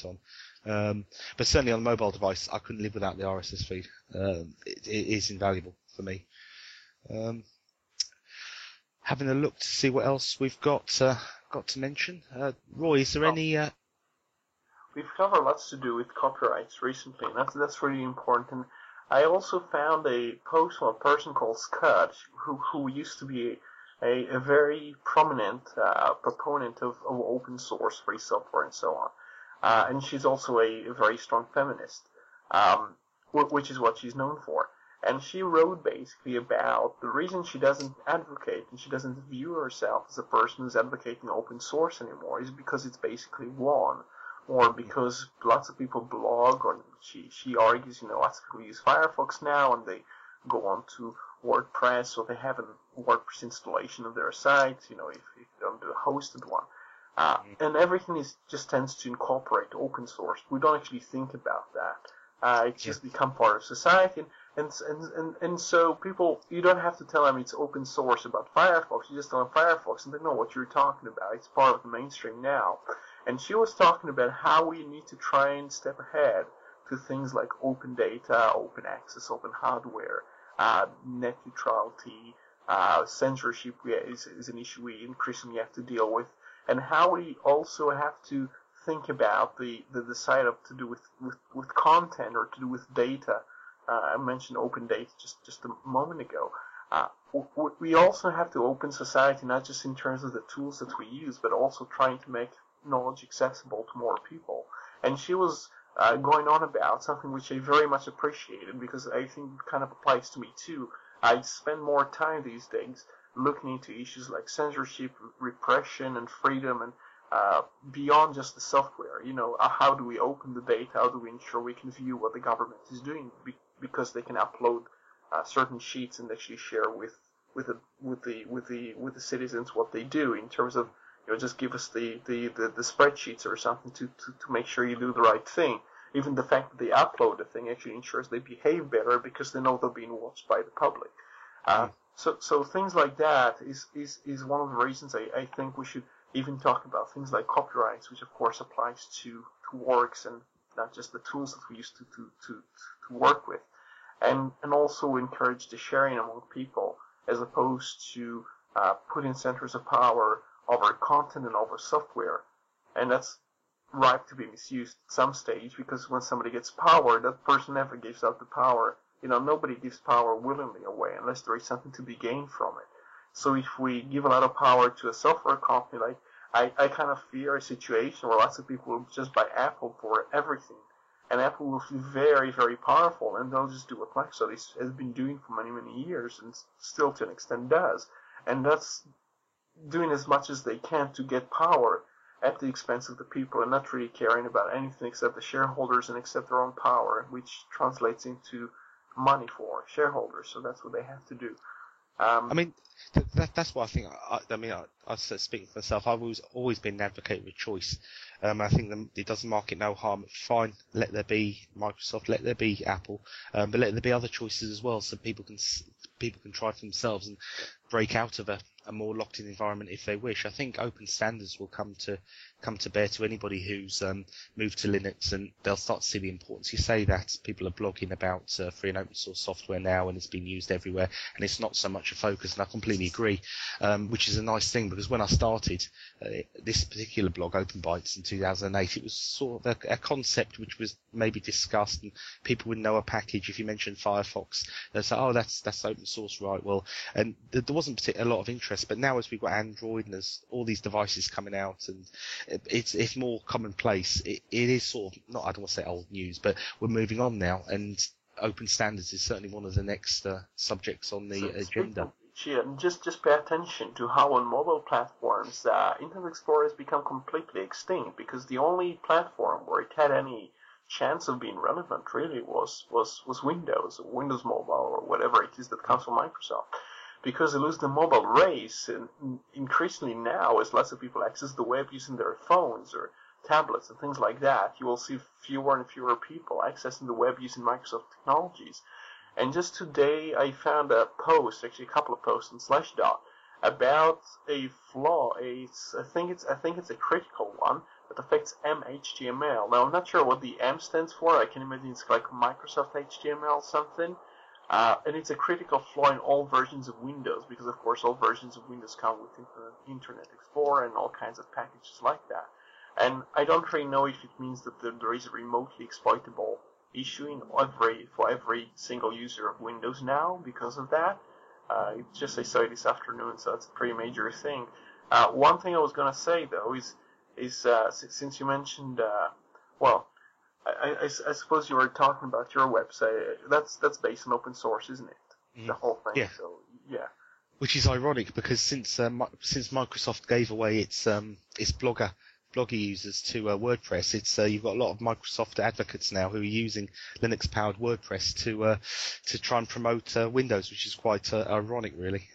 on. But certainly on a mobile device, I couldn't live without the RSS feed. It is invaluable for me. Having a look to see what else we've got to mention. Roy, is there any? We've covered lots to do with copyrights recently, and that's really important. And I also found a post from a person called Scott, who used to be a very prominent proponent of open source, free software, and so on. And she's also a very strong feminist, which is what she's known for. And she wrote basically about the reason she doesn't advocate and she doesn't view herself as a person who's advocating open source anymore is because it's basically won. Or because lots of people blog, or she argues, lots of people use Firefox now and they go on to WordPress, or they have a WordPress installation of their site, if you don't do a hosted one. And everything just tends to incorporate open source. We don't actually think about that. It's just become part of society. And so people, you don't have to tell them it's open source about Firefox. You just tell them Firefox, and they know what you're talking about. It's part of the mainstream now. And she was talking about how we need to try and step ahead to things like open data, open access, open hardware, net neutrality, censorship is an issue we increasingly have to deal with, and how we also have to think about the side of to do with content or to do with data. I mentioned open data just a moment ago. We also have to open society, not just in terms of the tools that we use, but also trying to make knowledge accessible to more people. And she was going on about something which I very much appreciated, because I think it kind of applies to me too. I spend more time these days looking into issues like censorship, repression, and freedom, and beyond just the software. How do we open the data? How do we ensure we can view what the government is doing? Because they can upload certain sheets and actually share with the citizens what they do in terms of just give us the spreadsheets or something to make sure you do the right thing. Even the fact that they upload the thing actually ensures they behave better because they know they're being watched by the public. So things like that is one of the reasons I think we should even talk about things like copyrights, which of course applies to works and not just the tools that we use to work with, and also encourage the sharing among people as opposed to putting centers of power over content and over software. And that's ripe to be misused at some stage, because when somebody gets power, that person never gives up the power. Nobody gives power willingly away unless there is something to be gained from it. So if we give a lot of power to a software company, like I kind of fear a situation where lots of people will just buy Apple for everything. And Apple will feel very, very powerful, and they'll just do what Microsoft has been doing for many, many years, and still to an extent does. And that's doing as much as they can to get power at the expense of the people, and not really caring about anything except the shareholders and except their own power, which translates into money for shareholders. So that's what they have to do. That's why I think. I speaking for myself, I've always been an advocate of choice. I think it doesn't market no harm. Fine, let there be Microsoft, let there be Apple, but let there be other choices as well, so people can try for themselves and break out of a more locked-in environment if they wish. I think open standards will come to bear to anybody who's moved to Linux, and they'll start to see the importance. You say that people are blogging about free and open source software now, and it's being used everywhere, and it's not so much a focus, and I completely agree, which is a nice thing, because when I started this particular blog, OpenBytes, in 2008, it was sort of a concept which was maybe discussed, and people would know a package. If you mentioned Firefox, they'd say, oh, that's open source, right? Well, and there wasn't a lot of interest. But now, as we've got Android and there's all these devices coming out, and it's more commonplace, it is sort of, not, I don't want to say old news, but we're moving on now, and open standards is certainly one of the next subjects on the agenda. And just pay attention to how on mobile platforms Internet Explorer has become completely extinct, because the only platform where it had any chance of being relevant really was Windows, or Windows Mobile, or whatever it is that comes from Microsoft. Because they lose the mobile race, and increasingly now, as lots of people access the web using their phones or tablets and things like that, you will see fewer and fewer people accessing the web using Microsoft technologies. And just today, I found a post, actually a couple of posts on Slashdot, about a flaw. I think it's a critical one, that affects MHTML. Now, I'm not sure what the M stands for. I can imagine it's like Microsoft HTML something. And it's a critical flaw in all versions of Windows, because of course all versions of Windows come with Internet Explorer and all kinds of packages like that. And I don't really know if it means that there is a remotely exploitable issue for every single user of Windows now because of that. It's just I saw it this afternoon, so it's a pretty major thing. One thing I was going to say though is since you mentioned, well, I suppose you were talking about your website. That's based on open source, isn't it? The whole thing. Yeah. So yeah. Which is ironic because since Microsoft gave away its Blogger users to WordPress, it's you've got a lot of Microsoft advocates now who are using Linux-powered WordPress to try and promote Windows, which is quite ironic, really.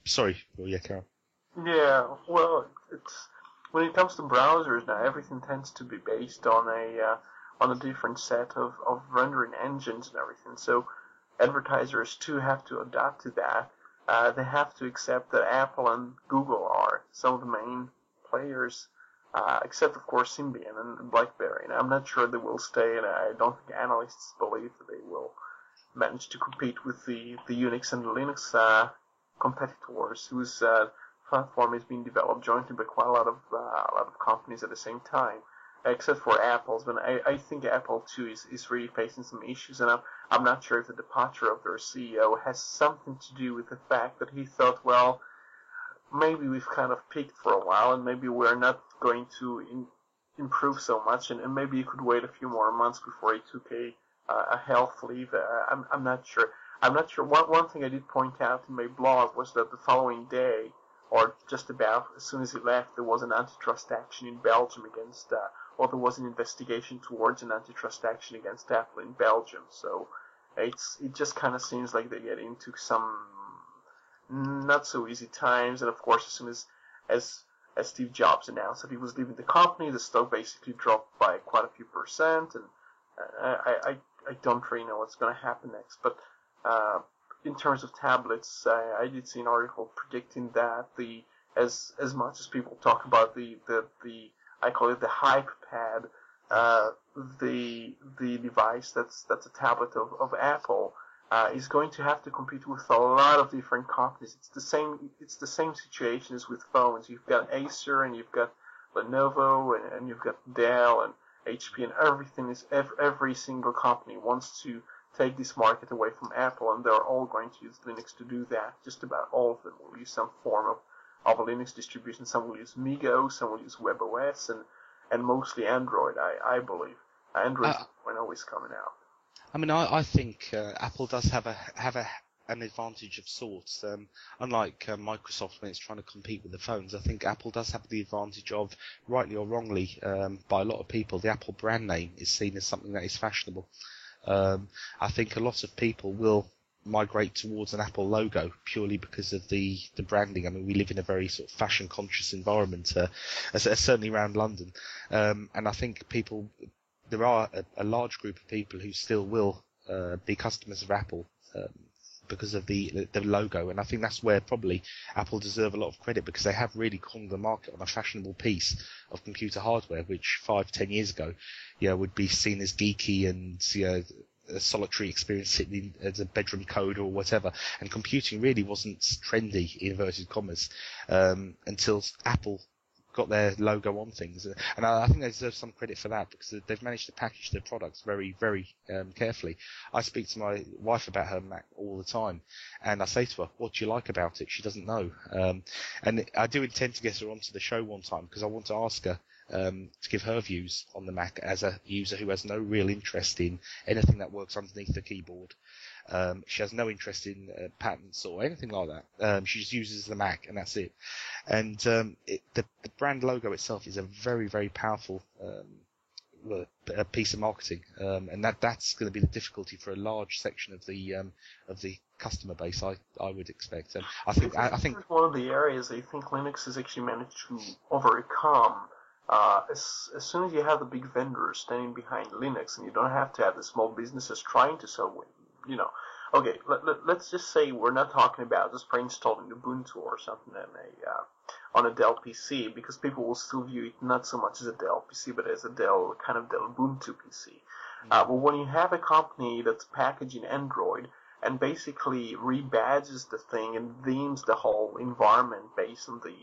Sorry, Carol. Yeah, well, it's when it comes to browsers now, everything tends to be based on a different set of rendering engines and everything. So advertisers too have to adapt to that. They have to accept that Apple and Google are some of the main players, except of course Symbian and BlackBerry. And I'm not sure they will stay, and I don't think analysts believe that they will manage to compete with the Unix and the Linux competitors, whose platform is being developed jointly by quite a lot of companies at the same time. Except for Apple's, but I think Apple too is really facing some issues, and I'm not sure if the departure of their CEO has something to do with the fact that he thought, well, maybe we've kind of peaked for a while, and maybe we're not going to improve so much, and maybe you could wait a few more months before he took a health leave. I'm not sure. I'm not sure. One thing I did point out in my blog was that the following day, or just about as soon as he left, there was an antitrust action in Belgium against, or there was an investigation towards an antitrust action against Apple in Belgium. So it just kind of seems like they get into some not so easy times. And of course, as soon as Steve Jobs announced that he was leaving the company, the stock basically dropped by quite a few percent. And I don't really know what's going to happen next. But in terms of tablets, I did see an article predicting that as much as people talk about the I call it the hype pad, the device that's a tablet of Apple, is going to have to compete with a lot of different companies. It's the same situation as with phones. You've got Acer and you've got Lenovo and you've got Dell and HP, and every single company wants to take this market away from Apple, and they're all going to use Linux to do that. Just about all of them will use some form of a Linux distribution. Some will use MeeGo, some will use WebOS, and mostly Android, I believe. Android 2.0 is coming out. I mean, I think Apple does have an advantage of sorts. Unlike Microsoft when it's trying to compete with the phones, I think Apple does have the advantage of, rightly or wrongly, by a lot of people, the Apple brand name is seen as something that is fashionable. I think a lot of people will migrate towards an Apple logo purely because of the branding. I mean, we live in a very sort of fashion conscious environment, certainly around London. And I think there are a large group of people who still will be customers of Apple because of the logo, and I think that's where probably Apple deserve a lot of credit, because they have really cornered the market on a fashionable piece of computer hardware, which 5-10 years ago, would be seen as geeky and a solitary experience sitting as a bedroom code or whatever, and computing really wasn't trendy in inverted commas until Apple got their logo on things, and I think they deserve some credit for that, because they've managed to package their products very, very carefully. I speak to my wife about her Mac all the time, and I say to her, "What do you like about it?" She doesn't know, and I do intend to get her onto the show one time, because I want to ask her to give her views on the Mac as a user who has no real interest in anything that works underneath the keyboard. She has no interest in patents or anything like that. She just uses the Mac, and that's it. And the brand logo itself is a very, very powerful piece of marketing, and that's going to be the difficulty for a large section of the customer base. I would expect, and I think it's one of the areas I think Linux has actually managed to overcome. As soon as you have the big vendors standing behind Linux, and you don't have to have the small businesses trying to sell, Okay, let's just say we're not talking about just pre-installing Ubuntu or something on a Dell PC, because people will still view it not so much as a Dell PC, but as a Dell Ubuntu PC. But when you have a company that's packaging Android and basically rebadges the thing and themes the whole environment based on the